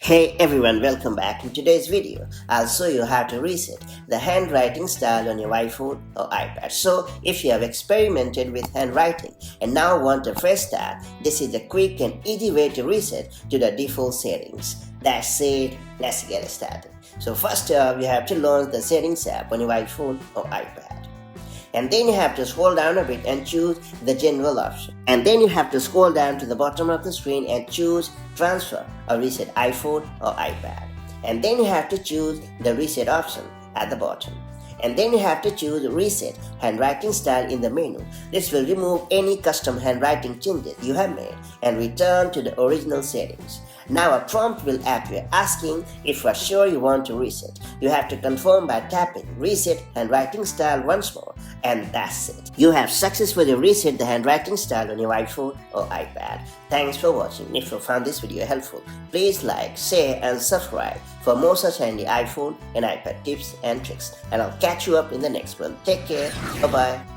Hey everyone, welcome back. In today's video, I'll show you how to reset the handwriting style on your iPhone or iPad. So, if you have experimented with handwriting and now want a fresh start, this is a quick and easy way to reset to the default settings. That's it, let's get started. So first up, you have to launch the settings app on your iPhone or iPad. And then you have to scroll down a bit and choose the general option. And then you have to scroll down to the bottom of the screen and choose transfer or reset iPhone or iPad. And then you have to choose the reset option at the bottom. And then you have to choose reset handwriting style in the menu. This will remove any custom handwriting changes you have made and return to the original settings. Now a prompt will appear asking if you are sure you want to reset. You have to confirm by tapping reset handwriting style once more, and that's it. You have successfully reset the handwriting style on your iPhone or iPad. Thanks for watching. If you found this video helpful, please like, share and subscribe for more such handy iPhone and iPad tips and tricks. And I'll catch you up in the next one. Take care. Bye-bye.